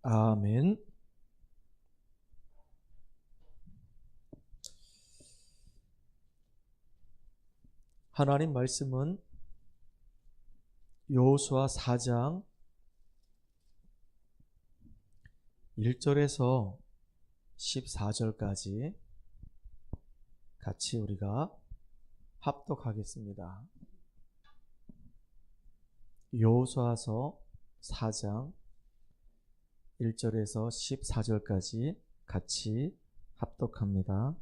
아멘. 하나님 말씀은 여호수아 4장 1절에서 14절까지 같이 우리가 합독하겠습니다. 여호수아서 4장 1절에서 14절까지 같이 합독합니다.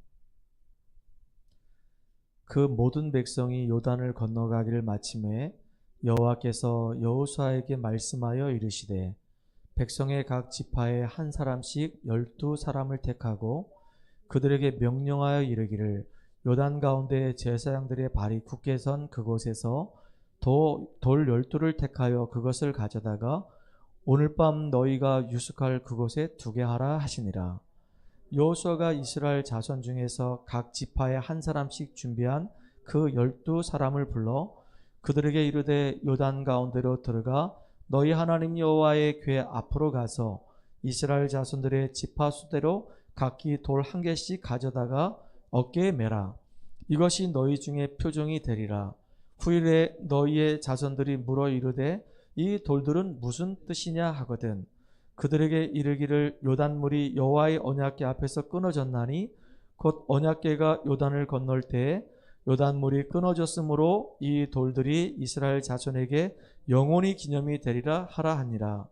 그 모든 백성이 요단을 건너가기를 마침에 여호와께서 여호수아에게 말씀하여 이르시되 백성의 각 지파에 한 사람씩 12사람을 택하고 그들에게 명령하여 이르기를 요단 가운데 제사장들의 발이 굳게 선 그곳에서 돌 12를 택하여 그것을 가져다가 오늘 밤 너희가 유숙할 그곳에 두게 하라 하시니라. 여호수아가 이스라엘 자손 중에서 각 지파에 한 사람씩 준비한 그 12사람을 불러 그들에게 이르되 요단 가운데로 들어가 너희 하나님 여호와의 궤 앞으로 가서 이스라엘 자손들의 지파 수대로 각기 돌 한 개씩 가져다가 어깨에 매라. 이것이 너희 중에 표종이 되리라. 후일에 너희의 자손들이 물어 이르되 이 돌들은 무슨 뜻이냐 하거든 그들에게 이르기를 요단물이 여호와의 언약궤 앞에서 끊어졌나니 곧 언약궤가 요단을 건널 때에 요단물이 끊어졌으므로 이 돌들이 이스라엘 자손에게 영원히 기념이 되리라 하라 하니라.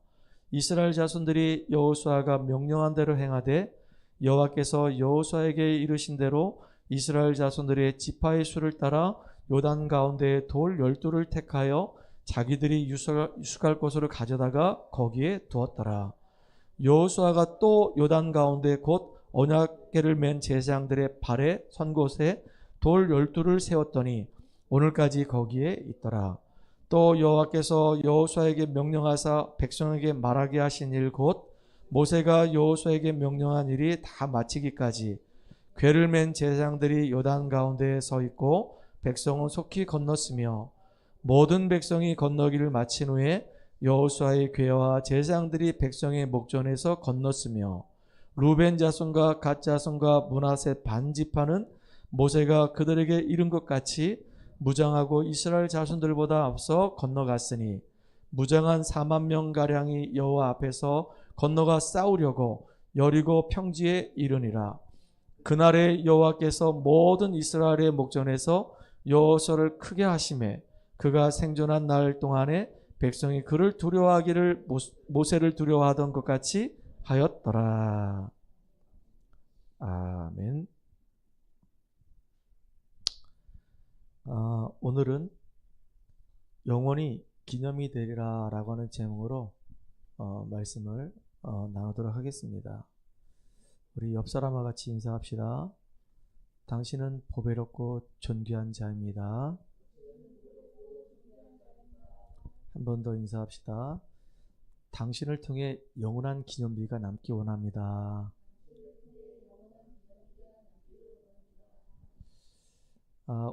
이스라엘 자손들이 여호수아가 명령한 대로 행하되 여호와께서 여호수아에게 이르신 대로 이스라엘 자손들의 지파의 수를 따라 요단 가운데 돌 12를 택하여 자기들이 유숙할 곳으로 가져다가 거기에 두었더라. 여호수아가 또 요단 가운데 곧 언약궤를 맨 제사장들의 발에 선 곳에 돌 12를 세웠더니 오늘까지 거기에 있더라. 또 여호와께서 여호수아에게 명령하사 백성에게 말하게 하신 일 곧 모세가 여호수아에게 명령한 일이 다 마치기까지 궤를 맨 제사장들이 요단 가운데에 서 있고 백성은 속히 건넜으며 모든 백성이 건너기를 마친 후에 여호수아의 궤와 제사장들이 백성의 목전에서 건넜으며 루벤 자손과 갓 자손과 므낫세 반 지파는 모세가 그들에게 이른 것 같이 무장하고 이스라엘 자손들보다 앞서 건너갔으니 무장한 4만 명 가량이 여호와 앞에서 건너가 싸우려고 여리고 평지에 이르니라. 그날에 여호와께서 모든 이스라엘의 목전에서 여호수아를 크게 하심에 그가 생존한 날 동안에 백성이 그를 두려워하기를 모세를 두려워하던 것 같이 하였더라. 아멘. 오늘은 영원히 기념이 되리라 라고 하는 제목으로 말씀을 나누도록 하겠습니다. 우리 옆 사람과 같이 인사합시다. 당신은 보배롭고 존귀한 자입니다. 한 번 더 인사합시다. 당신을 통해 영원한 기념비가 남기 원합니다.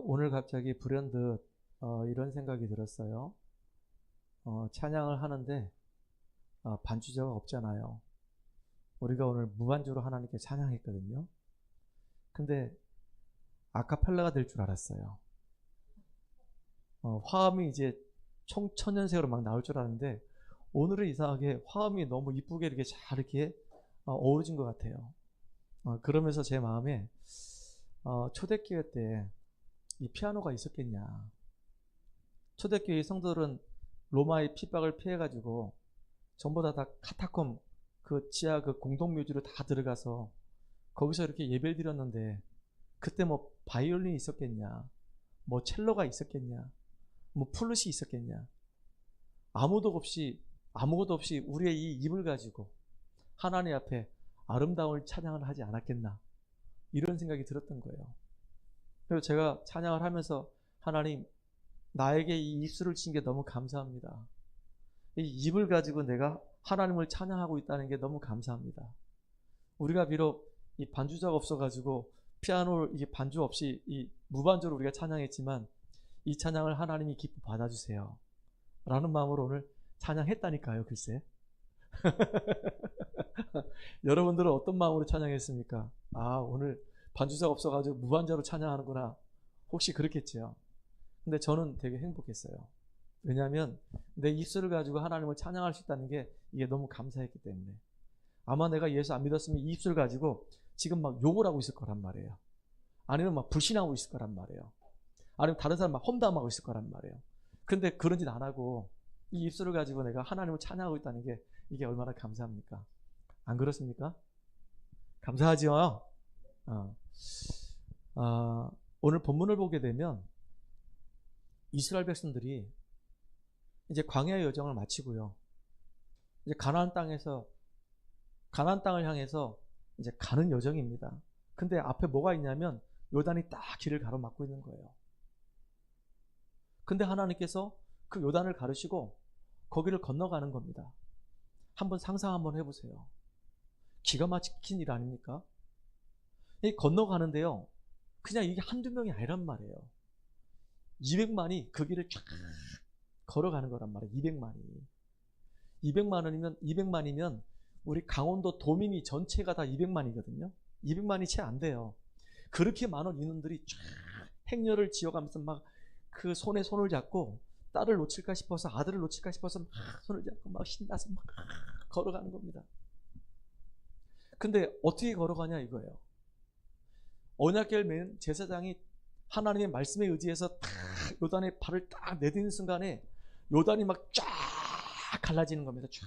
오늘 갑자기 불현듯 이런 생각이 들었어요. 찬양을 하는데 반주자가 없잖아요. 우리가 오늘 무반주로 하나님께 찬양했거든요. 근데 아카펠라가 될 줄 알았어요. 화음이 이제 총천연색으로 막 나올 줄 알았는데 오늘은 이상하게 화음이 너무 이쁘게 이렇게 잘 이렇게 어우러진 것 같아요. 그러면서 제 마음에 초대교회 때 이 피아노가 있었겠냐. 초대교회 성도들은 로마의 핍박을 피해가지고 전부 다 카타콤 그 지하 그 공동묘지로 다 들어가서 거기서 이렇게 예배를 드렸는데 그때 뭐 바이올린이 있었겠냐, 뭐 첼로가 있었겠냐, 뭐 플룻이 있었겠냐. 아무것도 없이 우리의 이 입을 가지고 하나님 앞에 아름다운 찬양을 하지 않았겠나, 이런 생각이 들었던 거예요. 그리고 제가 찬양을 하면서 하나님, 나에게 이 입술을 주신 게 너무 감사합니다. 이 입을 가지고 내가 하나님을 찬양하고 있다는 게 너무 감사합니다. 우리가 비록 이 반주자가 없어가지고 피아노 이게 반주 없이 이 무반주로 우리가 찬양했지만 이 찬양을 하나님이 기뻐 받아주세요 라는 마음으로 오늘 찬양했다니까요. 글쎄 여러분들은 어떤 마음으로 찬양했습니까? 아, 오늘 반주자가 없어가지고 무반주로 찬양하는구나. 혹시 그렇겠지요. 근데 저는 되게 행복했어요. 왜냐하면 내 입술을 가지고 하나님을 찬양할 수 있다는 게 이게 너무 감사했기 때문에. 아마 내가 예수 안 믿었으면 이 입술 가지고 지금 막 욕을 하고 있을 거란 말이에요. 아니면 막 불신하고 있을 거란 말이에요. 아니면 다른 사람 막 험담하고 있을 거란 말이에요. 근데 그런 짓 안 하고 이 입술을 가지고 내가 하나님을 찬양하고 있다는 게 이게 얼마나 감사합니까? 안 그렇습니까? 감사하지요? 오늘 본문을 보게 되면 이스라엘 백성들이 이제 광야의 여정을 마치고요. 이제 가나안 땅을 향해서 이제 가는 여정입니다. 근데 앞에 뭐가 있냐면 요단이 딱 길을 가로막고 있는 거예요. 근데 하나님께서 그 요단을 가르시고 거기를 건너가는 겁니다. 한번 상상 한번 해보세요. 기가 막힌 일 아닙니까? 이 건너가는데요. 그냥 이게 한두 명이 아니란 말이에요. 200만이 그 길을 쫙 걸어가는 거란 말이에요. 200만이면 우리 강원도 도민이 전체가 다 200만이거든요. 200만이 채 안 돼요. 그렇게 많은 인원들이 쫙 행렬을 지어가면서 막 그 손에 손을 잡고 딸을 놓칠까 싶어서 아들을 놓칠까 싶어서 막 손을 잡고 막 신나서 막 걸어가는 겁니다. 근데 어떻게 걸어가냐 이거예요. 언약궤를 맨 제사장이 하나님의 말씀에 의지해서 딱 요단에 발을 딱 내딛는 순간에 요단이 막 쫙 갈라지는 겁니다. 쫙.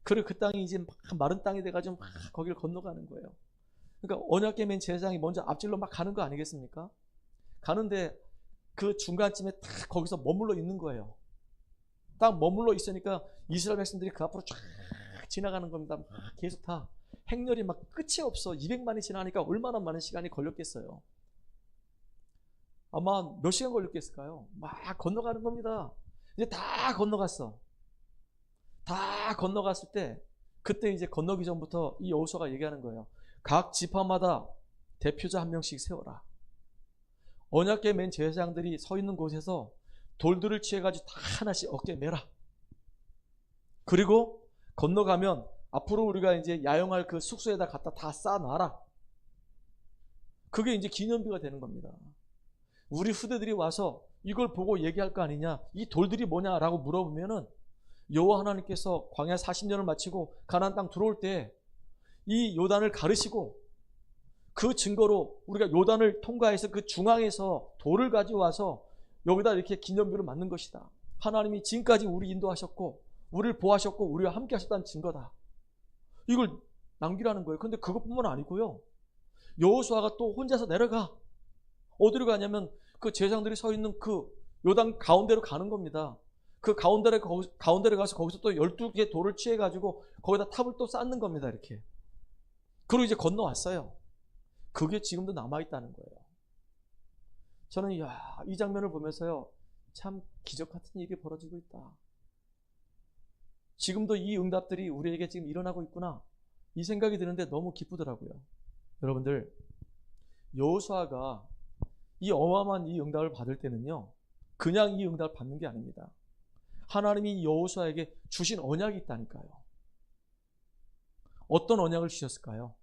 그리고 그 땅이 이제 막 마른 땅이 돼가지고 막 거기를 건너가는 거예요. 그러니까 언약궤 맨 제사장이 먼저 앞질러 막 가는 거 아니겠습니까? 가는데 그 중간쯤에 딱 거기서 머물러 있는 거예요. 딱 머물러 있으니까 이스라엘 백성들이 그 앞으로 쫙 지나가는 겁니다. 막 계속 다 행렬이 막 끝이 없어. 200만이 지나니까 얼마나 많은 시간이 걸렸겠어요. 아마 몇 시간 걸렸겠을까요? 막 건너가는 겁니다. 이제 다 건너갔어. 다 건너갔을 때 그때 이제 건너기 전부터 이 여호수아가 얘기하는 거예요. 각 지파마다 대표자 한 명씩 세워라. 언약궤 맨 제사장들이 서 있는 곳에서 돌들을 취해가지고 다 하나씩 어깨에 매라. 그리고 건너가면 앞으로 우리가 이제 야영할 그 숙소에다 갖다 다 쌓아놔라. 그게 이제 기념비가 되는 겁니다. 우리 후대들이 와서 이걸 보고 얘기할 거 아니냐, 이 돌들이 뭐냐라고 물어보면은 여호와 하나님께서 광야 40년을 마치고 가나안 땅 들어올 때 이 요단을 가르시고 그 증거로 우리가 요단을 통과해서 그 중앙에서 돌을 가져와서 여기다 이렇게 기념비를 만든 것이다. 하나님이 지금까지 우리 인도하셨고 우리를 보호하셨고 우리와 함께 하셨다는 증거다. 이걸 남기라는 거예요. 근데 그것뿐만 아니고요. 여호수아가 또 혼자서 내려가. 어디로 가냐면 그 제사장들이 서 있는 그 요단 가운데로 가는 겁니다. 그 가운데로 가서 거기서 또 12개 돌을 취해가지고 거기다 탑을 또 쌓는 겁니다. 이렇게. 그리고 이제 건너왔어요. 그게 지금도 남아있다는 거예요. 저는 이 장면을 보면서요. 참 기적 같은 일이 벌어지고 있다. 지금도 이 응답들이 우리에게 지금 일어나고 있구나. 이 생각이 드는데 너무 기쁘더라고요. 여러분들, 여호수아가 이 어마어마한 이 응답을 받을 때는요. 그냥 이 응답을 받는 게 아닙니다. 하나님이 여호수아에게 주신 언약이 있다니까요. 어떤 언약을 주셨을까요?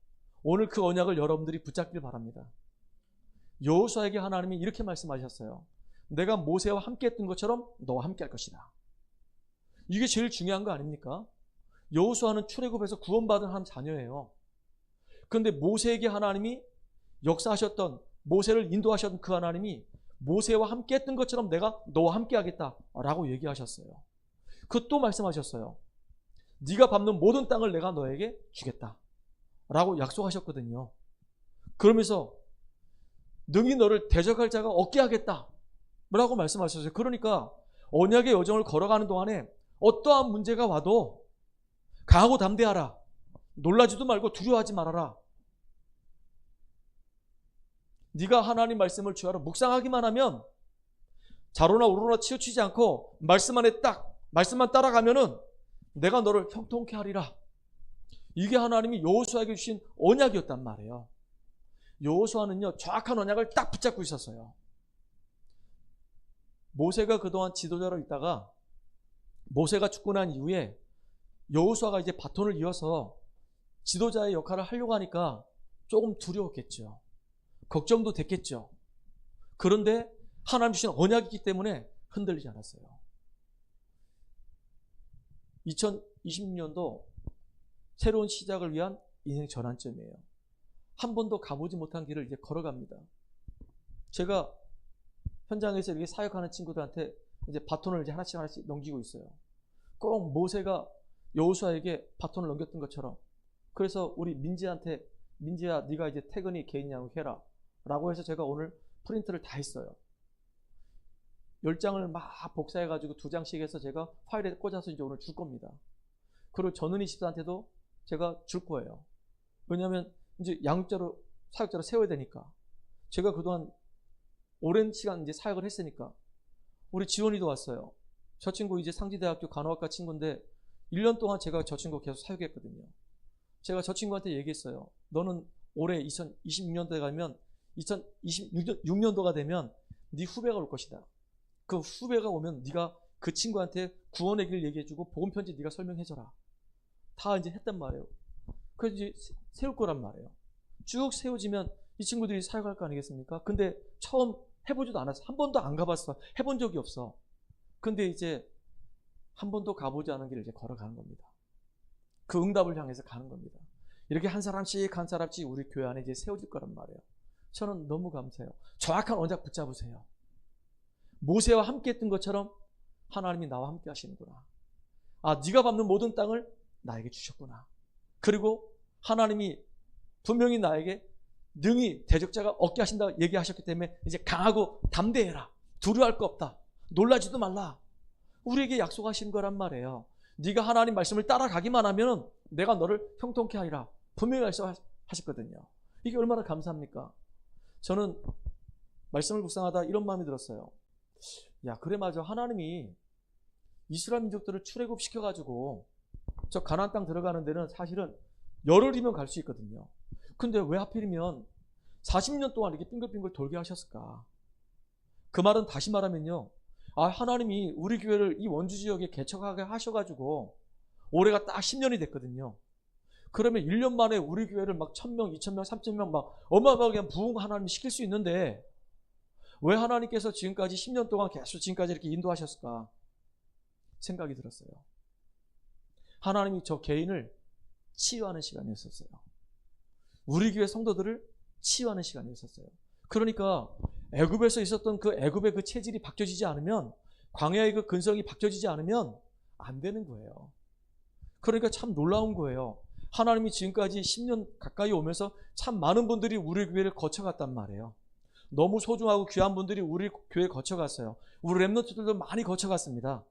오늘 그 언약을 여러분들이 붙잡길 바랍니다. 여호수아에게 하나님이 이렇게 말씀하셨어요. 내가 모세와 함께 했던 것처럼 너와 함께 할 것이다. 이게 제일 중요한 거 아닙니까? 여호수아는 출애굽에서 구원받은 한 자녀예요. 그런데 모세에게 하나님이 역사하셨던, 모세를 인도하셨던 그 하나님이 모세와 함께 했던 것처럼 내가 너와 함께 하겠다라고 얘기하셨어요. 그 또 말씀하셨어요. 네가 밟는 모든 땅을 내가 너에게 주겠다 라고 약속하셨거든요. 그러면서 능히 너를 대적할 자가 없게 하겠다 라고 말씀하셨어요. 그러니까 언약의 여정을 걸어가는 동안에 어떠한 문제가 와도 강하고 담대하라. 놀라지도 말고 두려워하지 말아라. 네가 하나님 말씀을 주야로 묵상하기만 하면 좌로나 우로나 치우치지 않고 말씀만 따라가면은 내가 너를 형통케 하리라. 이게 하나님이 여호수아에게 주신 언약이었단 말이에요. 여호수아는요 정확한 언약을 딱 붙잡고 있었어요. 모세가 그동안 지도자로 있다가 모세가 죽고 난 이후에 여호수아가 이제 바톤을 이어서 지도자의 역할을 하려고 하니까 조금 두려웠겠죠. 걱정도 됐겠죠. 그런데 하나님 주신 언약이기 때문에 흔들리지 않았어요. 2026년도 새로운 시작을 위한 인생 전환점이에요. 한 번도 가보지 못한 길을 이제 걸어갑니다. 제가 현장에서 이렇게 사역하는 친구들한테 이제 바톤을 이제 하나씩 넘기고 있어요. 꼭 모세가 여호수아에게 바톤을 넘겼던 것처럼. 그래서 우리 민지한테, 민지야, 네가 이제 태근이 개인 양육 해라 라고 해서 제가 오늘 프린트를 다 했어요. 10장을 막 복사해가지고 2장씩 해서 제가 파일에 꽂아서 이제 오늘 줄 겁니다. 그리고 전은희 집사한테도 제가 줄 거예요. 왜냐하면 이제 양육자로, 사역자로 세워야 되니까. 제가 그동안 오랜 시간 이제 사역을 했으니까. 우리 지원이도 왔어요. 저 친구 이제 상지대학교 간호학과 친구인데 1년 동안 제가 저 친구 계속 사역했거든요. 제가 저 친구한테 얘기했어요. 너는 올해 2026년도에 가면 2026년도가 되면 네 후배가 올 것이다. 그 후배가 오면 네가 그 친구한테 구원의 길 얘기해주고 복음편지 네가 설명해줘라. 다 이제 했단 말이에요. 그래서 이제 세울 거란 말이에요. 쭉 세워지면 이 친구들이 사역할 거 아니겠습니까? 근데 처음 해보지도 않았어. 한 번도 안 가봤어. 해본 적이 없어. 근데 이제 한 번도 가보지 않은 길을 이제 걸어가는 겁니다. 그 응답을 향해서 가는 겁니다. 이렇게 한 사람씩 한 사람씩 우리 교회 안에 이제 세워질 거란 말이에요. 저는 너무 감사해요. 정확한 언약 붙잡으세요. 모세와 함께 했던 것처럼 하나님이 나와 함께 하시는구나. 아, 네가 밟는 모든 땅을 나에게 주셨구나. 그리고 하나님이 분명히 나에게 능히 대적자가 얻게 하신다 얘기하셨기 때문에 이제 강하고 담대해라. 두려워할 거 없다. 놀라지도 말라. 우리에게 약속하신 거란 말이에요. 네가 하나님 말씀을 따라가기만 하면 내가 너를 형통케 하리라. 분명히 말씀하셨거든요. 이게 얼마나 감사합니까? 저는 말씀을 묵상하다 이런 마음이 들었어요. 야, 그래 맞아. 하나님이 이스라엘 민족들을 출애굽시켜가지고 저 가나안 땅 들어가는 데는 사실은 열흘이면 갈 수 있거든요. 근데 왜 하필이면 40년 동안 이렇게 빙글빙글 돌게 하셨을까? 그 말은 다시 말하면요. 아, 하나님이 우리 교회를 이 원주 지역에 개척하게 하셔가지고 올해가 딱 10년이 됐거든요. 그러면 1년 만에 우리 교회를 막 1000명, 2000명, 3000명 막 어마어마하게 부흥 하나님이 시킬 수 있는데 왜 하나님께서 지금까지 10년 동안 계속 지금까지 이렇게 인도하셨을까 생각이 들었어요. 하나님이 저 개인을 치유하는 시간이었었어요. 우리 교회 성도들을 치유하는 시간이었었어요. 그러니까 애굽에서 있었던 그 애굽의 그 체질이 바뀌어지지 않으면, 광야의 그 근성이 바뀌어지지 않으면 안 되는 거예요. 그러니까 참 놀라운 거예요. 하나님이 지금까지 10년 가까이 오면서 참 많은 분들이 우리 교회를 거쳐갔단 말이에요. 너무 소중하고 귀한 분들이 우리 교회에 거쳐갔어요. 우리 랩런트들도 많이 거쳐갔습니다.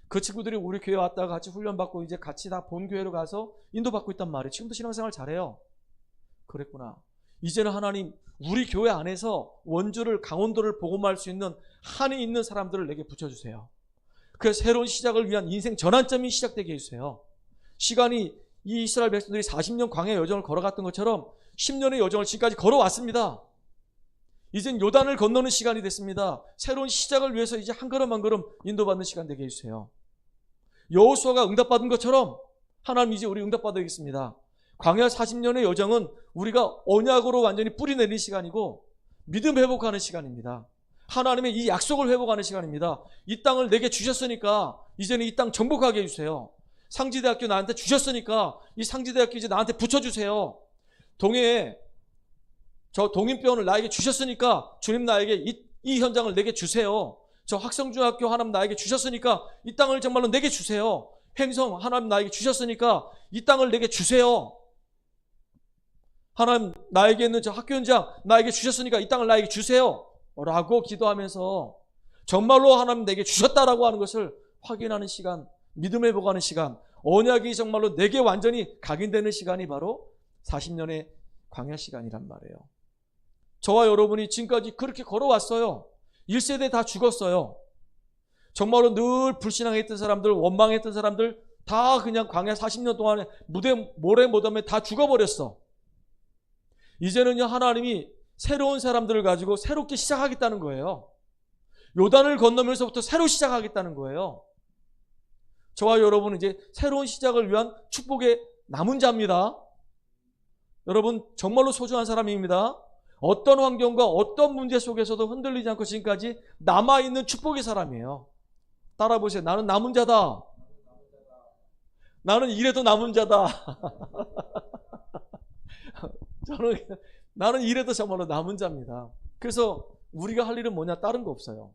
그 친구들이 우리 교회 왔다가 같이 훈련받고 이제 같이 다 본 교회로 가서 인도받고 있단 말이에요. 지금도 신앙생활 잘해요. 그랬구나. 이제는 하나님 우리 교회 안에서 원주를, 강원도를 복음할 수 있는 한이 있는 사람들을 내게 붙여주세요. 그래서 새로운 시작을 위한 인생 전환점이 시작되게 해주세요. 시간이 이 이스라엘 백성들이 40년 광야 여정을 걸어갔던 것처럼 10년의 여정을 지금까지 걸어왔습니다. 이젠 요단을 건너는 시간이 됐습니다. 새로운 시작을 위해서 이제 한 걸음 한 걸음 인도받는 시간 되게 해주세요. 여호수아가 응답받은 것처럼 하나님 이제 우리 응답받아야겠습니다. 광야 40년의 여정은 우리가 언약으로 완전히 뿌리내리는 시간이고 믿음 회복하는 시간입니다. 하나님의 이 약속을 회복하는 시간입니다. 이 땅을 내게 주셨으니까 이제는 이 땅 정복하게 해주세요. 상지대학교 나한테 주셨으니까 이 상지대학교 이제 나한테 붙여주세요. 동해에 저 동인병원을 나에게 주셨으니까 주님 나에게 이 현장을 내게 주세요. 저 학성중학교 하나님 나에게 주셨으니까 이 땅을 정말로 내게 주세요. 행성 하나님 나에게 주셨으니까 이 땅을 내게 주세요. 하나님 나에게 있는 저 학교 현장 나에게 주셨으니까 이 땅을 나에게 주세요 라고 기도하면서 정말로 하나님 내게 주셨다라고 하는 것을 확인하는 시간, 믿음 회복하는 시간, 언약이 정말로 내게 완전히 각인되는 시간이 바로 40년의 광야 시간이란 말이에요. 저와 여러분이 지금까지 그렇게 걸어왔어요. 1세대 다 죽었어요. 정말로 늘 불신앙했던 사람들, 원망했던 사람들 다 그냥 광야 40년 동안에 모래 모담에 다 죽어버렸어. 이제는요, 하나님이 새로운 사람들을 가지고 새롭게 시작하겠다는 거예요. 요단을 건너면서부터 새로 시작하겠다는 거예요. 저와 여러분은 이제 새로운 시작을 위한 축복의 남은 자입니다. 여러분 정말로 소중한 사람입니다. 어떤 환경과 어떤 문제 속에서도 흔들리지 않고 지금까지 남아있는 축복의 사람이에요. 따라 보세요. 나는 남은 자다. 나는 이래도 남은 자다. 나는 이래도 정말로 남은 자입니다. 그래서 우리가 할 일은 뭐냐? 다른 거 없어요.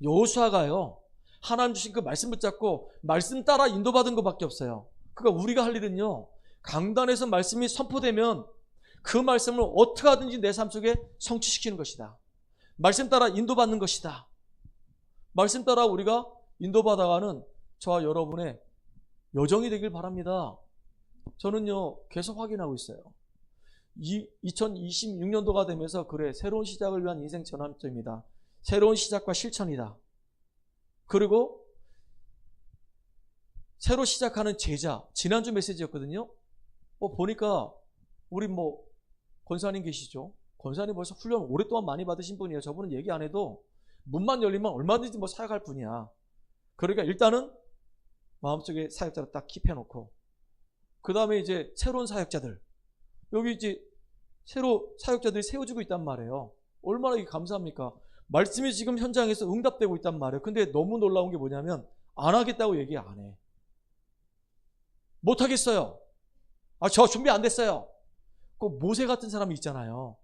여호수아가요, 하나님 주신 그 말씀 붙잡고 말씀 따라 인도받은 것밖에 없어요. 그러니까 우리가 할 일은요, 강단에서 말씀이 선포되면 그 말씀을 어떻게 하든지 내 삶 속에 성취시키는 것이다. 말씀 따라 인도받는 것이다. 말씀 따라 우리가 인도받아가는 저와 여러분의 여정이 되길 바랍니다. 저는요, 계속 확인하고 있어요. 2026년도가 되면서 그래, 새로운 시작을 위한 인생 전환점이다. 새로운 시작과 실천이다. 그리고 새로 시작하는 제자, 지난주 메시지였거든요. 보니까 우리 권사님 계시죠? 권사님 벌써 훈련 오랫동안 많이 받으신 분이에요. 저분은 얘기 안 해도 문만 열리면 얼마든지 사역할 분이야. 그러니까 일단은 마음속에 사역자를 딱 킵해놓고, 그 다음에 이제 새로운 사역자들, 여기 이제 새로 사역자들이 세워지고 있단 말이에요. 얼마나 이게 감사합니까? 말씀이 지금 현장에서 응답되고 있단 말이에요. 근데 너무 놀라운 게 뭐냐면 안 하겠다고 얘기 안 해. 못 하겠어요. 저 준비 안 됐어요. 그 모세 같은 사람이 있잖아요.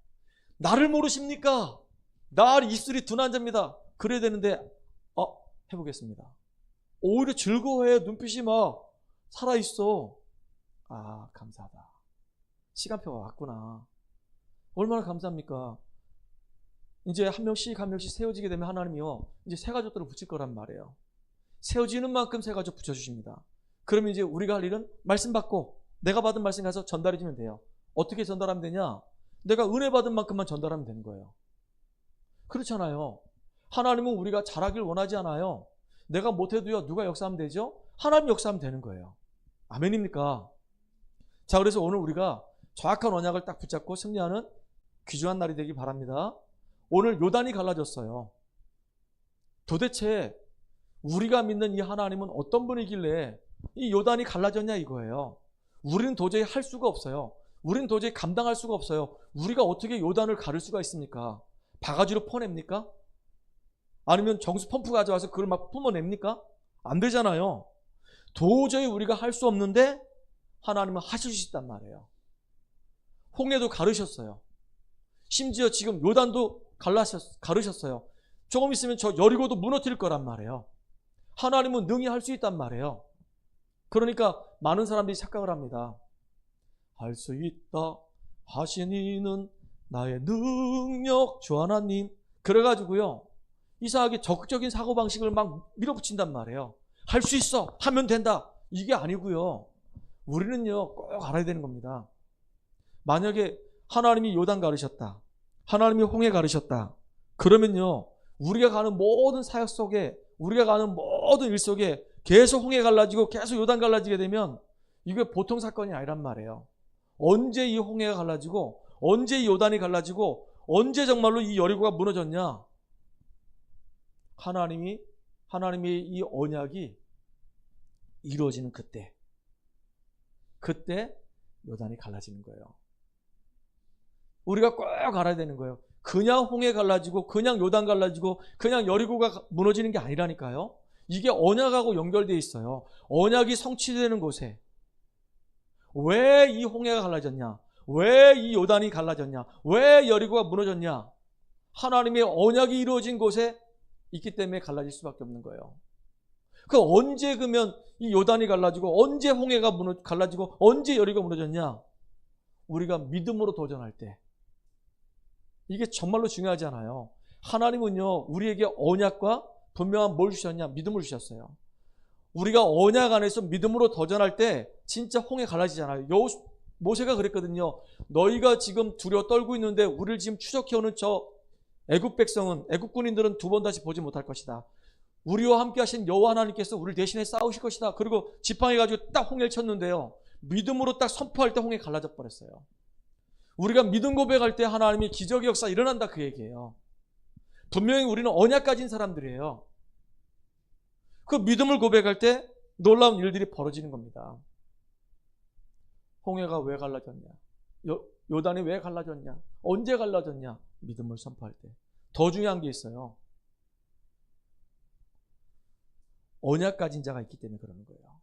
나를 모르십니까? 나 입술이 둔한 자입니다. 그래야 되는데 해보겠습니다. 오히려 즐거워해. 눈빛이 막 살아있어. 감사하다. 시간표가 왔구나. 얼마나 감사합니까? 이제 한 명씩 세워지게 되면 하나님이요, 이제 새 가족들을 붙일 거란 말이에요. 세워지는 만큼 새 가족 붙여주십니다. 그러면 이제 우리가 할 일은 말씀 받고 내가 받은 말씀 가서 전달해주면 돼요. 어떻게 전달하면 되냐? 내가 은혜 받은 만큼만 전달하면 되는 거예요. 그렇잖아요. 하나님은 우리가 잘하길 원하지 않아요. 내가 못해도요, 누가 역사하면 되죠? 하나님 역사하면 되는 거예요. 아멘입니까? 자, 그래서 오늘 우리가 정확한 언약을 딱 붙잡고 승리하는 귀중한 날이 되기 바랍니다. 오늘 요단이 갈라졌어요. 도대체 우리가 믿는 이 하나님은 어떤 분이길래 이 요단이 갈라졌냐 이거예요. 우리는 도저히 할 수가 없어요. 우리는 도저히 감당할 수가 없어요. 우리가 어떻게 요단을 가를 수가 있습니까? 바가지로 퍼냅니까? 아니면 정수 펌프 가져와서 그걸 막 뿜어냅니까? 안 되잖아요. 도저히 우리가 할 수 없는데 하나님은 하실 수 있단 말이에요. 홍해도 가르셨어요. 심지어 지금 요단도 가르셨어요. 조금 있으면 저 여리고도 무너뜨릴 거란 말이에요. 하나님은 능히 할 수 있단 말이에요. 그러니까 많은 사람들이 착각을 합니다. 할 수 있다 하신 이는 나의 능력 주 하나님. 그래가지고요, 이상하게 적극적인 사고방식을 막 밀어붙인단 말이에요. 할 수 있어, 하면 된다, 이게 아니고요. 우리는요, 꼭 알아야 되는 겁니다. 만약에 하나님이 요단 가르셨다, 하나님이 홍해 가르셨다, 그러면요, 우리가 가는 모든 사역 속에, 우리가 가는 모든 일 속에 계속 홍해 갈라지고 계속 요단 갈라지게 되면 이게 보통 사건이 아니란 말이에요. 언제 이 홍해가 갈라지고, 언제 이 요단이 갈라지고, 언제 정말로 이 여리고가 무너졌냐? 하나님의 이 언약이 이루어지는 그때 요단이 갈라지는 거예요. 우리가 꼭 알아야 되는 거예요. 그냥 홍해 갈라지고, 그냥 요단 갈라지고, 그냥 여리고가 무너지는 게 아니라니까요. 이게 언약하고 연결되어 있어요. 언약이 성취되는 곳에 왜 이 홍해가 갈라졌냐? 왜 이 요단이 갈라졌냐? 왜 여리고가 무너졌냐? 하나님의 언약이 이루어진 곳에 있기 때문에 갈라질 수밖에 없는 거예요. 언제 그러면 이 요단이 갈라지고, 언제 홍해가 갈라지고, 언제 여리고가 무너졌냐? 우리가 믿음으로 도전할 때. 이게 정말로 중요하지 않아요. 하나님은요, 우리에게 언약과 분명한 뭘 주셨냐? 믿음을 주셨어요. 우리가 언약 안에서 믿음으로 도전할 때 진짜 홍해 갈라지잖아요. 모세가 그랬거든요. 너희가 지금 두려워 떨고 있는데 우리를 지금 추적해오는 저 애굽 백성은, 애굽 군인들은 두 번 다시 보지 못할 것이다. 우리와 함께 하신 여호와 하나님께서 우리를 대신해 싸우실 것이다. 그리고 지팡이가지고 딱 홍해를 쳤는데요, 믿음으로 딱 선포할 때 홍해 갈라져 버렸어요. 우리가 믿음 고백할 때 하나님이 기적의 역사 일어난다, 그 얘기예요. 분명히 우리는 언약 가진 사람들이에요. 그 믿음을 고백할 때 놀라운 일들이 벌어지는 겁니다. 홍해가 왜 갈라졌냐? 요단이 왜 갈라졌냐? 언제 갈라졌냐? 믿음을 선포할 때. 더 중요한 게 있어요. 언약 가진 자가 있기 때문에 그러는 거예요.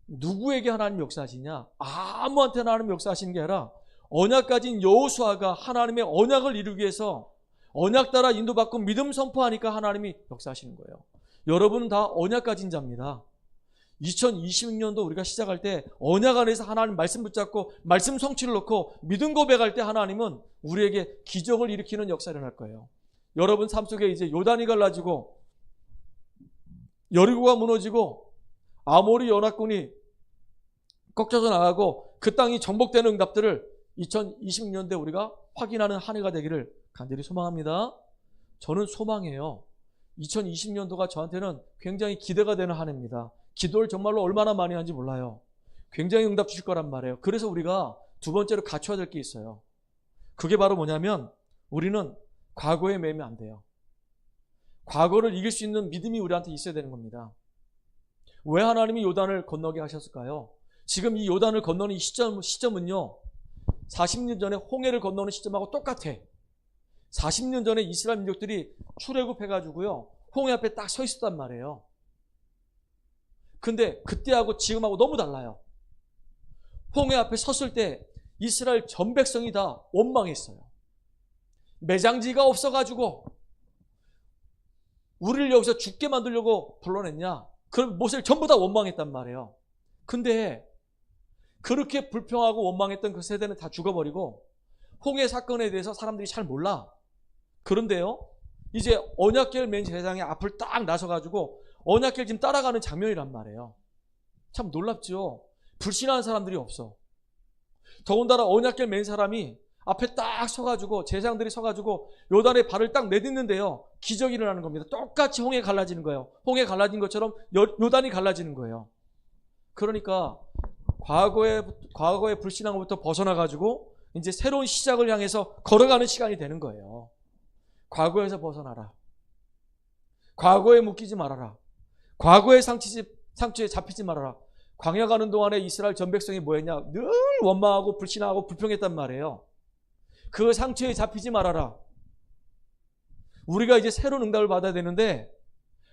누구에게 하나님 역사하시냐? 아무한테나 하나님 역사하시는 게 아니라 언약 가진 여호수아가 하나님의 언약을 이루기 위해서 언약 따라 인도받고 믿음 선포하니까 하나님이 역사하시는 거예요. 여러분은 다 언약 가진 자입니다. 2026년도 우리가 시작할 때 언약 안에서 하나님 말씀 붙잡고 말씀 성취를 놓고 믿음 고백할 때 하나님은 우리에게 기적을 일으키는 역사를 일어날 거예요. 여러분 삶 속에 이제 요단이 갈라지고 여리고가 무너지고 아모리 연합군이 꺾여져 나가고 그 땅이 정복되는 응답들을 2026년도에 우리가 확인하는 한 해가 되기를 간절히 소망합니다. 저는 소망해요. 2020년도가 저한테는 굉장히 기대가 되는 한 해입니다. 기도를 정말로 얼마나 많이 하는지 몰라요. 굉장히 응답 주실 거란 말이에요. 그래서 우리가 두 번째로 갖춰야 될 게 있어요. 그게 바로 뭐냐면 우리는 과거에 매면 안 돼요. 과거를 이길 수 있는 믿음이 우리한테 있어야 되는 겁니다. 왜 하나님이 요단을 건너게 하셨을까요? 지금 이 요단을 건너는 이 시점은요. 40년 전에 홍해를 건너는 시점하고 똑같아. 40년 전에 이스라엘 민족들이 출애굽해가지고요. 홍해 앞에 딱 서 있었단 말이에요. 근데 그때하고 지금하고 너무 달라요. 홍해 앞에 섰을 때 이스라엘 전 백성이 다 원망했어요. 매장지가 없어가지고 우리를 여기서 죽게 만들려고 불러냈냐? 그럼 모세를 전부 다 원망했단 말이에요. 근데 그렇게 불평하고 원망했던 그 세대는 다 죽어버리고 홍해 사건에 대해서 사람들이 잘 몰라. 그런데요, 이제 언약궤를 맨 제사장이 앞을 딱 나서가지고 언약궤를 지금 따라가는 장면이란 말이에요. 참 놀랍죠. 불신하는 사람들이 없어. 더군다나 언약궤를 맨 사람이 앞에 딱 서가지고 제사장들이 서가지고 요단에 발을 딱 내딛는데요, 기적이 일어나는 겁니다. 똑같이 홍해 갈라지는 거예요. 홍해 갈라진 것처럼 요단이 갈라지는 거예요. 그러니까 과거의 불신한 것부터 벗어나가지고 이제 새로운 시작을 향해서 걸어가는 시간이 되는 거예요. 과거에서 벗어나라. 과거에 묶이지 말아라. 과거의 상처에 잡히지 말아라. 광야 가는 동안에 이스라엘 전 백성이 뭐했냐? 늘 원망하고 불신하고 불평했단 말이에요. 그 상처에 잡히지 말아라. 우리가 이제 새로운 응답을 받아야 되는데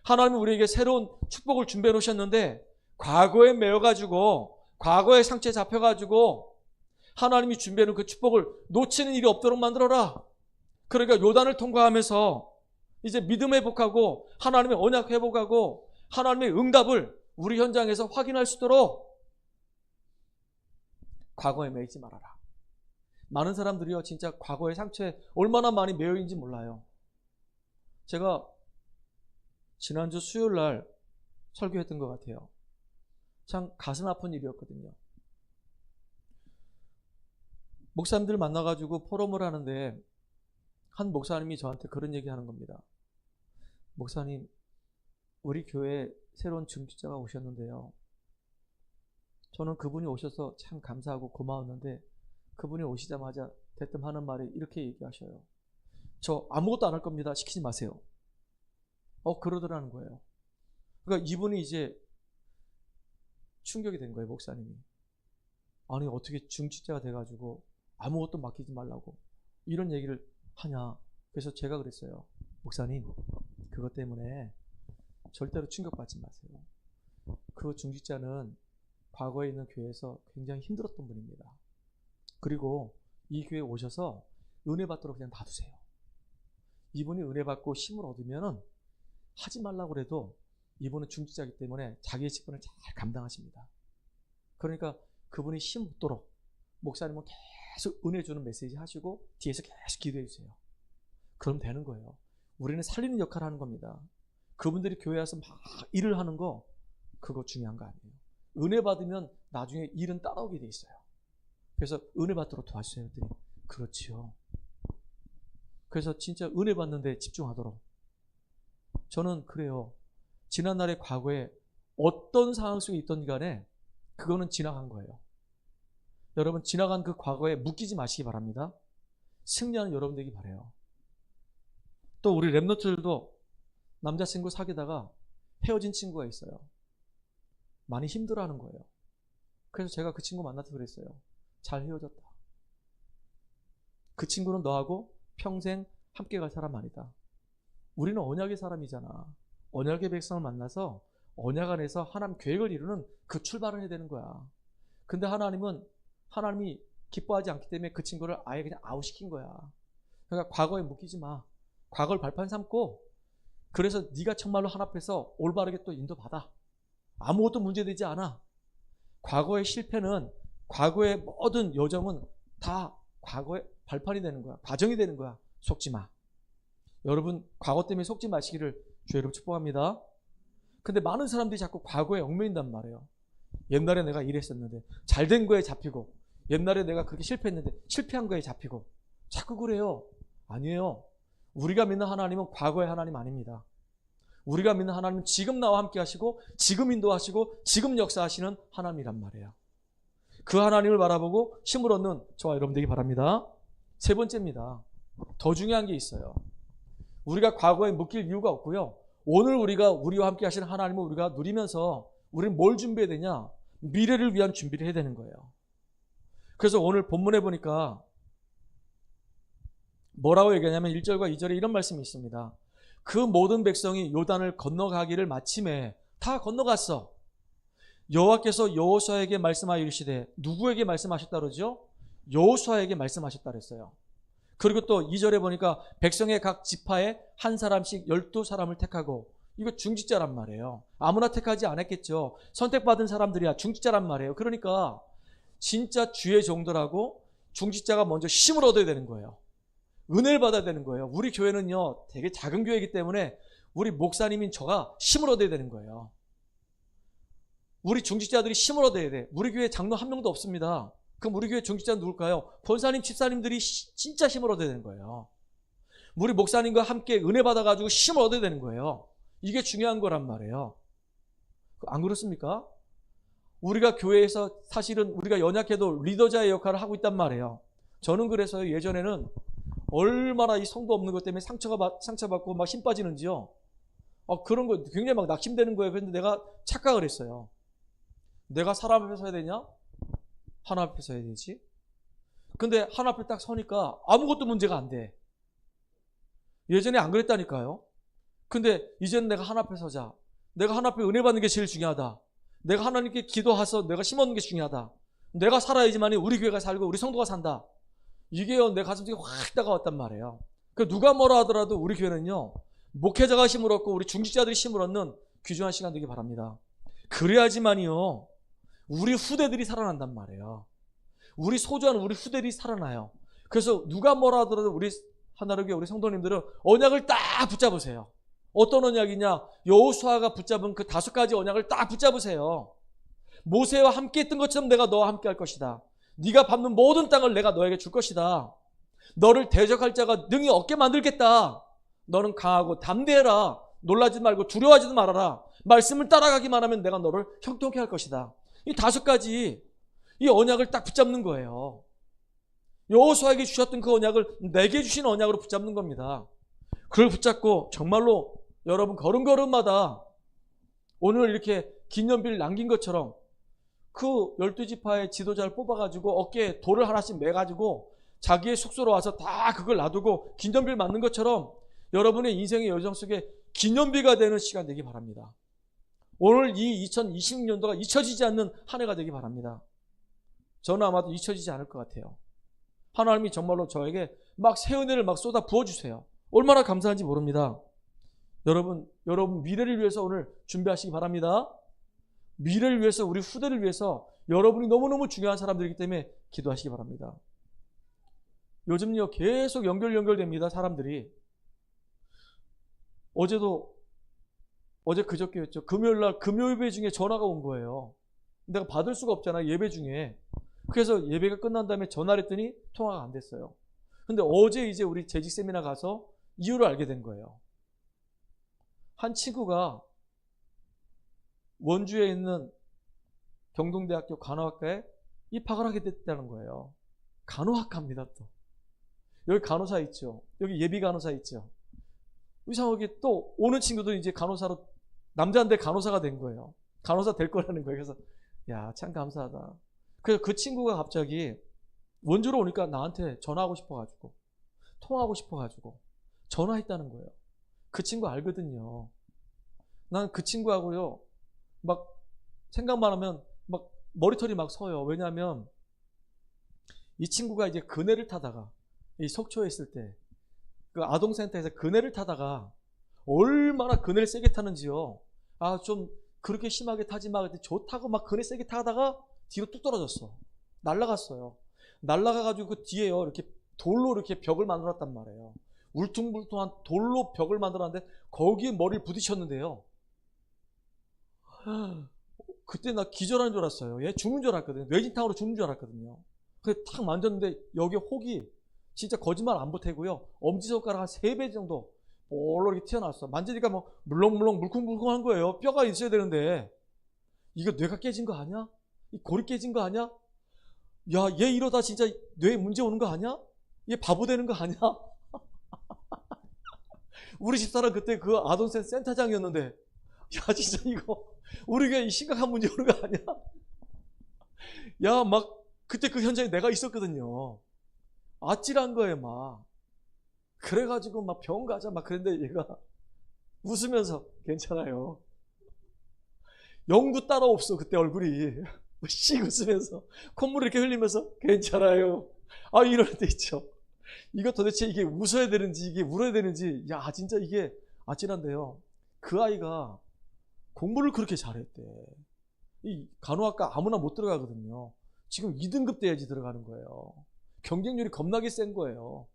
하나님이 우리에게 새로운 축복을 준비해 놓으셨는데 과거에 매여가지고 과거의 상처에 잡혀가지고 하나님이 준비해 놓은 그 축복을 놓치는 일이 없도록 만들어라. 그러니까 요단을 통과하면서 이제 믿음 회복하고 하나님의 언약 회복하고 하나님의 응답을 우리 현장에서 확인할 수 있도록 과거에 매이지 말아라. 많은 사람들이요, 진짜 과거의 상처에 얼마나 많이 매여 있는지 몰라요. 제가 지난주 수요일 날 설교했던 것 같아요. 참 가슴 아픈 일이었거든요. 목사님들 만나가지고 포럼을 하는데 한 목사님이 저한테 그런 얘기 하는 겁니다. 목사님, 우리 교회에 새로운 중직자가 오셨는데요. 저는 그분이 오셔서 참 감사하고 고마웠는데 그분이 오시자마자 대뜸 하는 말이 이렇게 얘기하셔요. 저 아무것도 안 할 겁니다. 시키지 마세요. 그러더라는 거예요. 그러니까 이분이 이제 충격이 된 거예요, 목사님이. 아니, 어떻게 중직자가 돼가지고 아무것도 맡기지 말라고 이런 얘기를 하냐. 그래서 제가 그랬어요. 목사님, 그것 때문에 절대로 충격받지 마세요. 그 중직자는 과거에 있는 교회에서 굉장히 힘들었던 분입니다. 그리고 이 교회에 오셔서 은혜 받도록 그냥 놔두세요. 이분이 은혜 받고 힘을 얻으면 하지 말라고 그래도 이분은 중직자이기 때문에 자기의 직분을 잘 감당하십니다. 그러니까 그분이 힘 얻도록 목사님은 계속 은혜 주는 메시지 하시고 뒤에서 계속 기도해 주세요. 그럼 되는 거예요. 우리는 살리는 역할을 하는 겁니다. 그분들이 교회 와서 막 일을 하는 거 그거 중요한 거 아니에요. 은혜 받으면 나중에 일은 따라오게 돼 있어요. 그래서 은혜 받도록 도와주세요. 했더니 그렇지요. 그래서 진짜 은혜 받는 데 집중하도록. 저는 그래요. 지난날의 과거에 어떤 상황 속에 있던 간에 그거는 지나간 거예요. 여러분, 지나간 그 과거에 묶이지 마시기 바랍니다. 승리하는 여러분 되기 바라요. 또 우리 랩너트들도 남자친구 사귀다가 헤어진 친구가 있어요. 많이 힘들어하는 거예요. 그래서 제가 그 친구 만나서 그랬어요. 잘 헤어졌다. 그 친구는 너하고 평생 함께 갈 사람 아니다. 우리는 언약의 사람이잖아. 언약의 백성을 만나서 언약 안에서 하나님 계획을 이루는 그 출발을 해야 되는 거야. 근데 하나님이 기뻐하지 않기 때문에 그 친구를 아예 그냥 아웃시킨 거야. 그러니까 과거에 묶이지 마. 과거를 발판 삼고, 그래서 네가 정말로 하나님 앞에서 올바르게 또 인도받아. 아무것도 문제되지 않아. 과거의 실패는, 과거의 모든 여정은 다 과거의 발판이 되는 거야. 과정이 되는 거야. 속지 마. 여러분, 과거 때문에 속지 마시기를 주의 이름으로 축복합니다. 근데 많은 사람들이 자꾸 과거에 얽매인단 말이에요. 옛날에 내가 이랬었는데 잘된 거에 잡히고, 옛날에 내가 그렇게 실패했는데 실패한 거에 잡히고, 자꾸 그래요. 아니에요. 우리가 믿는 하나님은 과거의 하나님 아닙니다. 우리가 믿는 하나님은 지금 나와 함께 하시고, 지금 인도하시고, 지금 역사하시는 하나님이란 말이에요. 그 하나님을 바라보고 힘을 얻는 저와 여러분 되기 바랍니다. 세 번째입니다. 더 중요한 게 있어요. 우리가 과거에 묶일 이유가 없고요. 오늘 우리와 함께 하시는 하나님을 우리가 누리면서 우리는 뭘 준비해야 되냐? 미래를 위한 준비를 해야 되는 거예요. 그래서 오늘 본문에 보니까 뭐라고 얘기하냐면 1절과 2절에 이런 말씀이 있습니다. 그 모든 백성이 요단을 건너가기를 마침에 다 건너갔어. 여호와께서 여호수아에게 말씀하여 이르시되, 누구에게 말씀하셨다 그러죠? 여호수아에게 말씀하셨다 그랬어요. 그리고 또 2절에 보니까 백성의 각 지파에 한 사람씩 12사람을 택하고, 이거 중직자란 말이에요. 아무나 택하지 않았겠죠. 선택받은 사람들이야. 중직자란 말이에요. 그러니까 진짜 주의 종들하고 중직자가 먼저 힘을 얻어야 되는 거예요. 은혜를 받아야 되는 거예요. 우리 교회는요, 되게 작은 교회이기 때문에 우리 목사님인 저가 힘을 얻어야 되는 거예요. 우리 중직자들이 힘을 얻어야 돼. 우리 교회 장로 한 명도 없습니다. 그럼 우리 교회 중직자는 누굴까요? 권사님, 집사님들이 진짜 힘을 얻어야 되는 거예요. 우리 목사님과 함께 은혜 받아가지고 힘을 얻어야 되는 거예요. 이게 중요한 거란 말이에요. 안 그렇습니까? 우리가 교회에서 사실은 우리가 연약해도 리더자의 역할을 하고 있단 말이에요. 저는 그래서 예전에는 얼마나 이 성도 없는 것 때문에 상처받고 막 힘 빠지는지요. 그런 거 굉장히 막 낙심되는 거예요. 그런데 내가 착각을 했어요. 내가 사람 앞에 서야 되냐? 하나님 앞에 서야 되지. 근데 하나님 앞에 딱 서니까 아무것도 문제가 안 돼. 예전에 안 그랬다니까요. 근데 이제는 내가 하나님 앞에 서자. 내가 하나님 앞에 은혜 받는 게 제일 중요하다. 내가 하나님께 기도해서 내가 심어놓는 게 중요하다. 내가 살아야지만이 우리 교회가 살고 우리 성도가 산다. 이게요, 내 가슴 속에 확 다가왔단 말이에요. 그 누가 뭐라 하더라도 우리 교회는요, 목회자가 힘을 얻고 우리 중직자들이 힘을 얻는 귀중한 시간 되기 바랍니다. 그래야지만이요, 우리 후대들이 살아난단 말이에요. 우리 소중한 우리 후대들이 살아나요. 그래서 누가 뭐라 하더라도 우리 하나로교회 우리 성도님들은 언약을 딱 붙잡으세요. 어떤 언약이냐? 여호수아가 붙잡은 그 5가지 언약을 딱 붙잡으세요. 모세와 함께 했던 것처럼 내가 너와 함께 할 것이다. 네가 밟는 모든 땅을 내가 너에게 줄 것이다. 너를 대적할 자가 능히 없게 만들겠다. 너는 강하고 담대해라. 놀라지 말고 두려워하지도 말아라. 말씀을 따라가기만 하면 내가 너를 형통케 할 것이다. 이 5가지 이 언약을 딱 붙잡는 거예요. 여호수아에게 주셨던 그 언약을 내게 주신 언약으로 붙잡는 겁니다. 그걸 붙잡고 정말로 여러분 걸음걸음마다 오늘 이렇게 기념비를 남긴 것처럼 그 12지파의 지도자를 뽑아가지고 어깨에 돌을 하나씩 매가지고 자기의 숙소로 와서 다 그걸 놔두고 기념비를 만든 것처럼 여러분의 인생의 여정 속에 기념비가 되는 시간 되기 바랍니다. 오늘 이 2026년도가 잊혀지지 않는 한 해가 되기 바랍니다. 저는 아마도 잊혀지지 않을 것 같아요. 하나님이 정말로 저에게 막 새 은혜를 막 쏟아 부어주세요. 얼마나 감사한지 모릅니다. 여러분 미래를 위해서 오늘 준비하시기 바랍니다. 미래를 위해서, 우리 후대를 위해서 여러분이 너무너무 중요한 사람들이기 때문에 기도하시기 바랍니다. 요즘요 계속 연결됩니다. 사람들이. 어제 그저께였죠. 금요일날 금요 예배 중에 전화가 온 거예요. 내가 받을 수가 없잖아요. 예배 중에. 그래서 예배가 끝난 다음에 전화를 했더니 통화가 안 됐어요. 근데 어제 이제 우리 재직 세미나 가서 이유를 알게 된 거예요. 한 친구가 원주에 있는 경동대학교 간호학과에 입학을 하게 됐다는 거예요. 간호학과입니다. 또 여기 간호사 있죠. 여기 예비 간호사 있죠. 이상하게 또 오는 친구도 이제 간호사로, 남자인데 간호사가 된 거예요. 간호사 될 거라는 거예요. 그래서 야, 참 감사하다. 그래서 그 친구가 갑자기 원주로 오니까 나한테 전화하고 싶어가지고 통화하고 싶어가지고 전화했다는 거예요. 그 친구 알거든요. 난 그 친구하고요 막 생각만 하면 막 머리털이 막 서요. 왜냐하면 이 친구가 이제 그네를 타다가 이 속초에 있을 때 그 아동센터에서 그네를 타다가 얼마나 그네를 세게 타는지요. 아, 좀 그렇게 심하게 타지 마. 그때 좋다고 막 그네 세게 타다가 뒤로 뚝 떨어졌어. 날아갔어요. 날아가가지고 그 뒤에요 이렇게 돌로 이렇게 벽을 만들었단 말이에요. 울퉁불퉁한 돌로 벽을 만들었는데 거기에 머리를 부딪혔는데요. 그때 나 기절하는 줄 알았어요. 얘 죽는 줄 알았거든요. 뇌진탕으로 죽는 줄 알았거든요. 그래서 탁 만졌는데 여기 혹이 진짜 거짓말 안 보태고요. 엄지손가락 한 3배 정도 볼록 이렇게 튀어나왔어. 만지니까 뭐 물렁물렁 물컹물컹한 거예요. 뼈가 있어야 되는데 이거 뇌가 깨진 거 아니야? 이 골이 깨진 거 아니야? 야, 얘 이러다 진짜 뇌에 문제 오는 거 아니야? 얘 바보 되는 거 아니야? 우리 집사람 그때 그 아동센터 센터장이었는데 야, 진짜 이거 우리가 심각한 문제 오는 거 아니야? 야, 막 그때 그 현장에 내가 있었거든요. 아찔한 거예요, 막. 그래가지고 막 병원 가자 막 그랬는데 얘가 웃으면서 괜찮아요. 영도 따로 없어 그때 얼굴이. 씩 웃으면서 콧물 이렇게 흘리면서 괜찮아요. 아, 이럴 때 있죠. 이거 도대체 이게 웃어야 되는지 이게 울어야 되는지 야, 진짜 이게 아찔한데요. 그 아이가 공부를 그렇게 잘했대. 이 간호학과 아무나 못 들어가거든요. 지금 2등급 돼야지 들어가는 거예요. 경쟁률이 겁나게 센 거예요.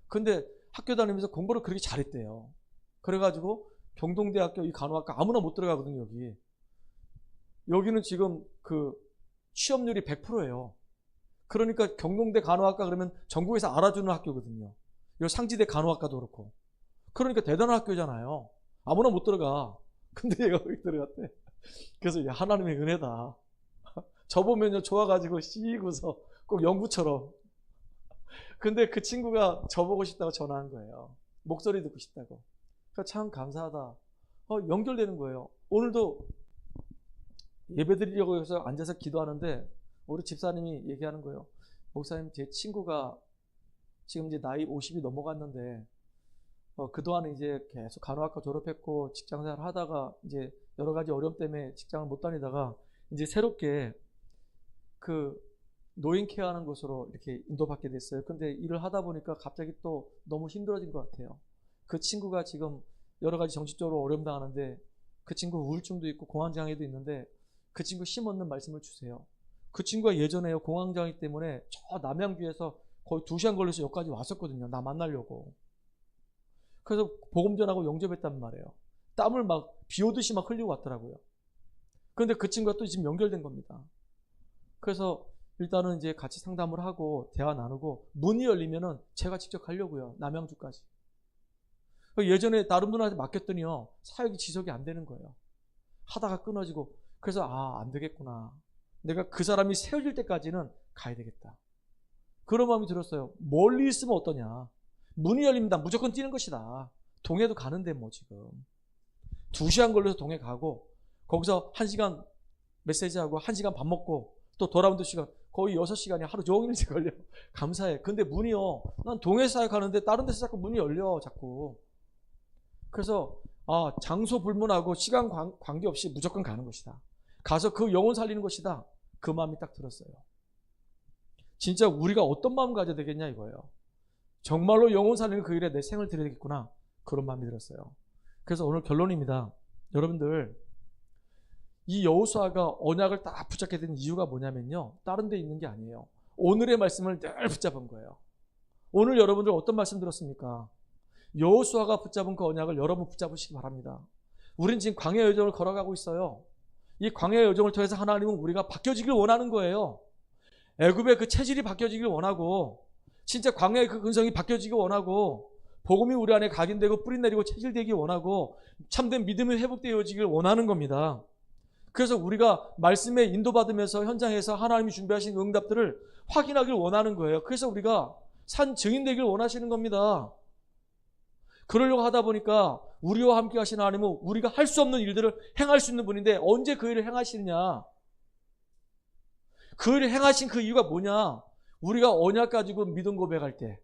근데 학교 다니면서 공부를 그렇게 잘했대요. 그래가지고 경동대학교 이 간호학과 아무나 못 들어가거든요, 여기. 여기는 지금 그 취업률이 100%예요. 그러니까 경동대 간호학과 그러면 전국에서 알아주는 학교거든요. 이 상지대 간호학과도 그렇고. 그러니까 대단한 학교잖아요. 아무나 못 들어가. 근데 얘가 여기 들어갔대. 그래서 야, 하나님의 은혜다. 저 보면요 좋아가지고 씩 웃어. 꼭 영구처럼. 근데 그 친구가 저보고 싶다고 전화한 거예요. 목소리 듣고 싶다고. 그러니까 참 감사하다. 연결되는 거예요. 오늘도 예배드리려고 해서 앉아서 기도하는데 우리 집사님이 얘기하는 거예요. 목사님, 제 친구가 지금 이제 나이 50이 넘어갔는데 그동안 이제 계속 간호학과 졸업했고 직장생활 하다가 이제 여러 가지 어려움 때문에 직장을 못 다니다가 이제 새롭게 그 노인 케어하는 곳으로 이렇게 인도받게 됐어요. 근데 일을 하다 보니까 갑자기 또 너무 힘들어진 것 같아요. 그 친구가 지금 여러 가지 정신적으로 어려움 당하는데 그 친구 우울증도 있고 공황장애도 있는데 그 친구 힘없는 말씀을 주세요. 그 친구가 예전에요 공황장애 때문에 저 남양주에서 거의 2시간 걸려서 여기까지 왔었거든요. 나 만나려고. 그래서 복음 전하고 영접했단 말이에요. 땀을 막 비 오듯이 막 흘리고 왔더라고요. 그런데 그 친구가 또 지금 연결된 겁니다. 그래서 일단은 이제 같이 상담을 하고 대화 나누고 문이 열리면은 제가 직접 가려고요. 남양주까지. 예전에 다른 분한테 맡겼더니요 사역이 지속이 안 되는 거예요. 하다가 끊어지고. 그래서 안 되겠구나. 내가 그 사람이 세워질 때까지는 가야 되겠다. 그런 마음이 들었어요. 멀리 있으면 어떠냐. 문이 열립니다. 무조건 뛰는 것이다. 동해도 가는데 뭐 지금 2시간 걸려서 동해 가고 거기서 1시간 메시지하고 1시간 밥 먹고 또 돌아오는 시간 거의 6시간이 하루 종일 걸려. 감사해. 근데 문이요. 난 동해 사역하는데 다른 데서 자꾸 문이 열려 자꾸. 그래서 장소 불문하고 시간 관계없이 무조건 가는 것이다. 가서 그 영혼 살리는 것이다. 그 마음이 딱 들었어요. 진짜 우리가 어떤 마음 가져야 되겠냐 이거예요. 정말로 영혼 살리는 그 일에 내 생을 드려야 되겠구나. 그런 마음이 들었어요. 그래서 오늘 결론입니다. 여러분들 이 여호수아가 언약을 딱 붙잡게 된 이유가 뭐냐면요. 다른 데 있는 게 아니에요. 오늘의 말씀을 늘 붙잡은 거예요. 오늘 여러분들 어떤 말씀 들었습니까? 여호수아가 붙잡은 그 언약을 여러분 붙잡으시기 바랍니다. 우린 지금 광야 여정을 걸어가고 있어요. 이 광야 여정을 통해서 하나님은 우리가 바뀌어지길 원하는 거예요. 애굽의 그 체질이 바뀌어지길 원하고 진짜 광야의 그 근성이 바뀌어지길 원하고 복음이 우리 안에 각인되고 뿌리내리고 체질되기 원하고 참된 믿음이 회복되어지길 원하는 겁니다. 그래서 우리가 말씀에 인도받으면서 현장에서 하나님이 준비하신 응답들을 확인하길 원하는 거예요. 그래서 우리가 산 증인 되길 원하시는 겁니다. 그러려고 하다 보니까 우리와 함께 하시는 하나님은 우리가 할 수 없는 일들을 행할 수 있는 분인데 언제 그 일을 행하시느냐? 그 일을 행하신 그 이유가 뭐냐? 우리가 언약 가지고 믿음 고백할 때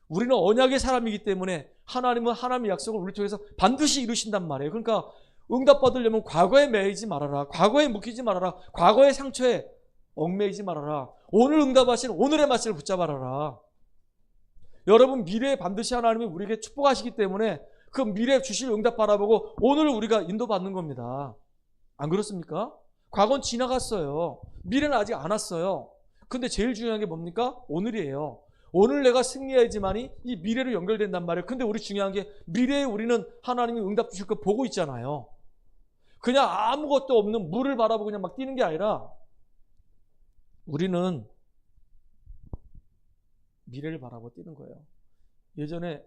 우리는 언약의 사람이기 때문에 하나님은 하나님의 약속을 우리 통해서 반드시 이루신단 말이에요. 그러니까 응답받으려면 과거에 매이지 말아라. 과거에 묶이지 말아라. 과거의 상처에 얽매이지 말아라. 오늘 응답하신 오늘의 말씀을 붙잡아라. 여러분, 미래에 반드시 하나님이 우리에게 축복하시기 때문에 그 미래에 주실 응답 바라보고 오늘 우리가 인도받는 겁니다. 안 그렇습니까? 과거는 지나갔어요. 미래는 아직 안 왔어요. 근데 제일 중요한 게 뭡니까? 오늘이에요. 오늘 내가 승리해야지만이 이 미래로 연결된단 말이에요. 근데 우리 중요한 게 미래에 우리는 하나님이 응답 주실 거 보고 있잖아요. 그냥 아무것도 없는 물을 바라보고 그냥 막 뛰는 게 아니라 우리는 미래를 바라보고 뛰는 거예요. 예전에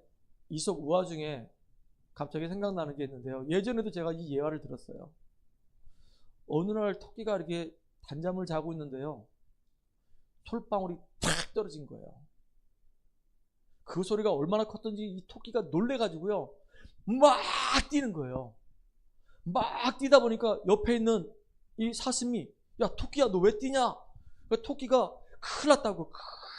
이솝 우화 중에 갑자기 생각나는 게 있는데요. 예전에도 제가 이 예화를 들었어요. 어느 날 토끼가 이렇게 단잠을 자고 있는데요. 솔방울이 탁 떨어진 거예요. 그 소리가 얼마나 컸던지 이 토끼가 놀래가지고요. 막 뛰는 거예요. 막 뛰다 보니까 옆에 있는 이 사슴이 야 토끼야 너 왜 뛰냐? 그러니까 토끼가 큰일 났다고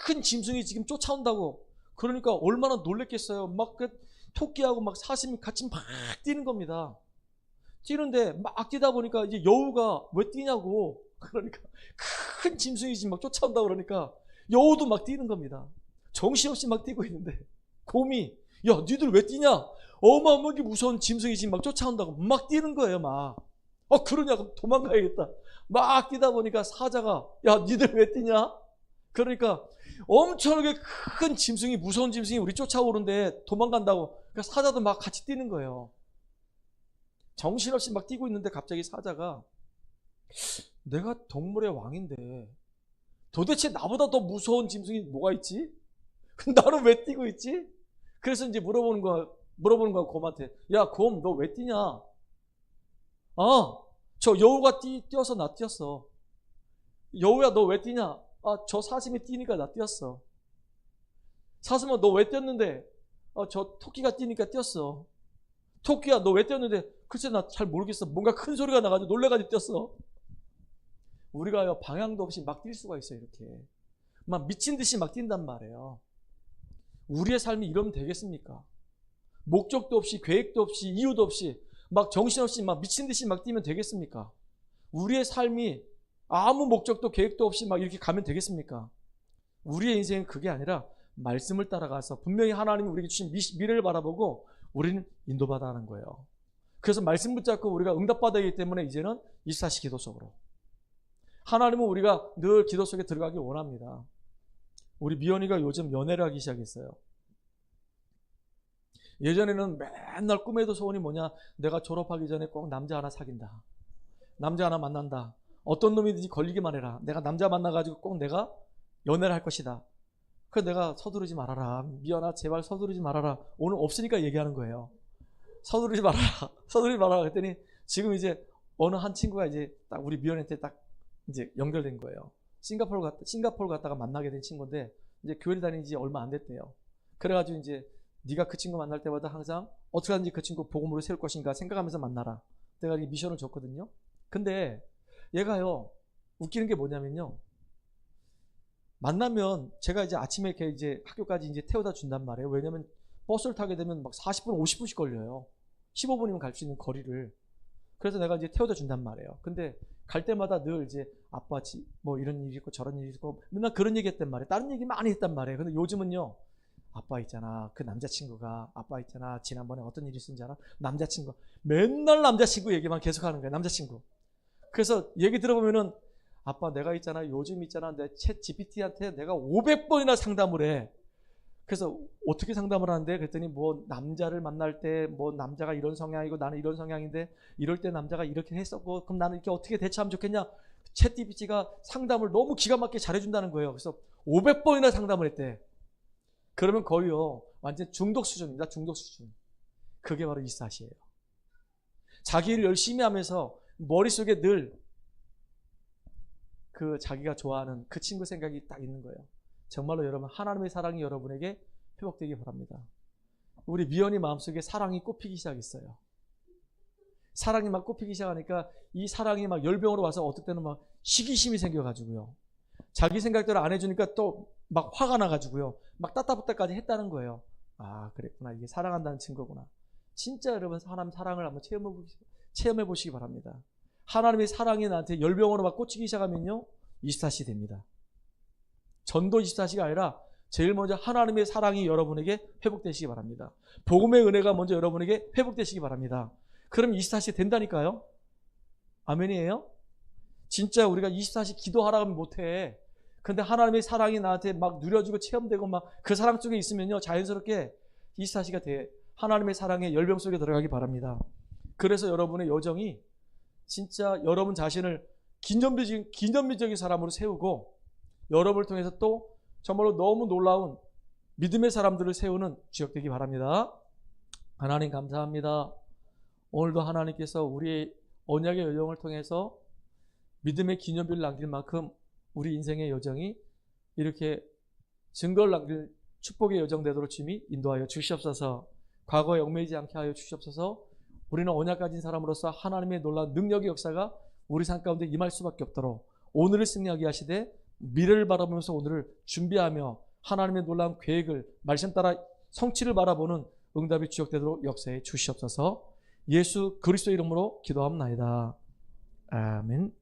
큰 짐승이 지금 쫓아온다고 그러니까 얼마나 놀랬겠어요. 막 그 토끼하고 막 사슴이 같이 막 뛰는 겁니다. 뛰는데 막 뛰다 보니까 이제 여우가 왜 뛰냐고 그러니까 큰 짐승이 지금 막 쫓아온다고 그러니까 여우도 막 뛰는 겁니다. 정신없이 막 뛰고 있는데 곰이 야 니들 왜 뛰냐? 어마어마하게 무서운 짐승이 지금 막 쫓아온다고 막 뛰는 거예요. 막 그러냐고 도망가야겠다. 막 뛰다 보니까 사자가 야 니들 왜 뛰냐? 그러니까 엄청나게 큰 짐승이 무서운 짐승이 우리 쫓아오는데 도망간다고 그러니까 사자도 막 같이 뛰는 거예요. 정신없이 막 뛰고 있는데 갑자기 사자가 내가 동물의 왕인데 도대체 나보다 더 무서운 짐승이 뭐가 있지? 나는 왜 뛰고 있지? 그래서 이제 물어보는 거야 곰한테. 야 곰 너 왜 뛰냐? 저 여우가 뛰어서 나 뛰었어. 여우야 너 왜 뛰냐? 저 사슴이 뛰니까 나 뛰었어. 사슴아 너 왜 뛰었는데? 저 토끼가 뛰니까 뛰었어. 토끼야 너 왜 뛰었는데? 글쎄 나 잘 모르겠어. 뭔가 큰 소리가 나가지고 놀래가지고 뛰었어. 우리가 방향도 없이 막 뛸 수가 있어요. 이렇게 막 미친 듯이 막 뛴단 말이에요. 우리의 삶이 이러면 되겠습니까? 목적도 없이 계획도 없이 이유도 없이 막 정신없이 막 미친 듯이 막 뛰면 되겠습니까? 우리의 삶이 아무 목적도 계획도 없이 막 이렇게 가면 되겠습니까? 우리의 인생은 그게 아니라 말씀을 따라가서 분명히 하나님이 우리에게 주신 미래를 바라보고 우리는 인도받아 하는 거예요. 그래서 말씀 붙잡고 우리가 응답받아야 하기 때문에 이제는 24시 기도 속으로 하나님은 우리가 늘 기도 속에 들어가기 원합니다. 우리 미연이가 요즘 연애를 하기 시작했어요. 예전에는 맨날 꿈에도 소원이 뭐냐? 내가 졸업하기 전에 꼭 남자 하나 사귄다. 남자 하나 만난다. 어떤 놈이든지 걸리기만 해라. 내가 남자 만나가지고 꼭 내가 연애를 할 것이다. 그래서 내가 서두르지 말아라. 미연아 제발 서두르지 말아라. 오늘 없으니까 얘기하는 거예요. 서두르지 말아라. 서두르지 말아라. 그랬더니 지금 이제 어느 한 친구가 이제 딱 우리 미연한테 딱 이제 연결된 거예요. 싱가포르 갔다가 만나게 된 친구인데 이제 교회를 다닌 지 얼마 안 됐대요. 그래가지고 이제 네가 그 친구 만날 때마다 항상 어떻게 하든지 그 친구 복음으로 세울 것인가 생각하면서 만나라. 내가 이 미션을 줬거든요. 근데 얘가요 웃기는 게 뭐냐면요. 만나면 제가 이제 아침에 이렇게 이제 학교까지 이제 태워다 준단 말이에요. 왜냐면 버스를 타게 되면 막 40분, 50분씩 걸려요. 15분이면 갈 수 있는 거리를. 그래서 내가 이제 태워다 준단 말이에요. 근데 갈 때마다 늘 이제 아빠 뭐 이런 일이 있고 저런 일이 있고 맨날 그런 얘기 했단 말이에요. 다른 얘기 많이 했단 말이에요. 근데 요즘은요. 아빠 있잖아. 그 남자친구가 아빠 있잖아. 지난번에 어떤 일이 있었는지 알아? 남자친구. 맨날 남자친구 얘기만 계속 하는 거예요. 남자친구. 그래서 얘기 들어보면은 아빠 내가 있잖아. 요즘 있잖아. 내 챗 GPT한테 내가 500번이나 상담을 해. 그래서 어떻게 상담을 하는데? 그랬더니 뭐 남자를 만날 때 뭐 남자가 이런 성향이고 나는 이런 성향인데 이럴 때 남자가 이렇게 했었고 그럼 나는 이렇게 어떻게 대처하면 좋겠냐? 챗 GPT가 상담을 너무 기가 막히게 잘해준다는 거예요. 그래서 500번이나 상담을 했대. 그러면 거의요 완전 중독 수준입니다. 중독 수준. 그게 바로 이사시예요. 자기 일 열심히 하면서 머릿속에 늘 그 자기가 좋아하는 그 친구 생각이 딱 있는 거예요. 정말로 여러분 하나님의 사랑이 여러분에게 회복되기 바랍니다. 우리 미연이 마음속에 사랑이 꽃피기 시작했어요. 사랑이 막 꽃피기 시작하니까 이 사랑이 막 열병으로 와서 어떨 때는 막 시기심이 생겨가지고요. 자기 생각대로 안 해주니까 또 막 화가 나가지고요. 막 따따붙다까지 했다는 거예요. 아, 그랬구나. 이게 사랑한다는 증거구나. 진짜 여러분 하나님 사랑을 한번 체험해 보시기 바랍니다. 하나님의 사랑이 나한테 열병으로 막 꽂히기 시작하면요. 24시 됩니다. 전도 24시가 아니라 제일 먼저 하나님의 사랑이 여러분에게 회복되시기 바랍니다. 복음의 은혜가 먼저 여러분에게 회복되시기 바랍니다. 그럼 24시 된다니까요. 아멘이에요? 진짜 우리가 24시 기도하라고 하면 못해. 근데 하나님의 사랑이 나한테 막 누려지고 체험되고 막 그 사랑 속에 있으면요. 자연스럽게 24시가 돼. 하나님의 사랑의 열병 속에 들어가기 바랍니다. 그래서 여러분의 여정이 진짜 여러분 자신을 기념비적인 사람으로 세우고 여러분을 통해서 또 정말로 너무 놀라운 믿음의 사람들을 세우는 주역 되기 바랍니다. 하나님 감사합니다. 오늘도 하나님께서 우리의 언약의 여정을 통해서 믿음의 기념비를 남길 만큼 우리 인생의 여정이 이렇게 증거를 남길 축복의 여정 되도록 주님이 인도하여 주시옵소서. 과거에 얽매이지 않게 하여 주시옵소서. 우리는 언약 가진 사람으로서 하나님의 놀라운 능력의 역사가 우리 삶 가운데 임할 수밖에 없도록 오늘을 승리하게 하시되 미래를 바라보면서 오늘을 준비하며 하나님의 놀라운 계획을 말씀 따라 성취를 바라보는 응답이 주역되도록 역사해 주시옵소서. 예수 그리스도 이름으로 기도합나이다. 아멘.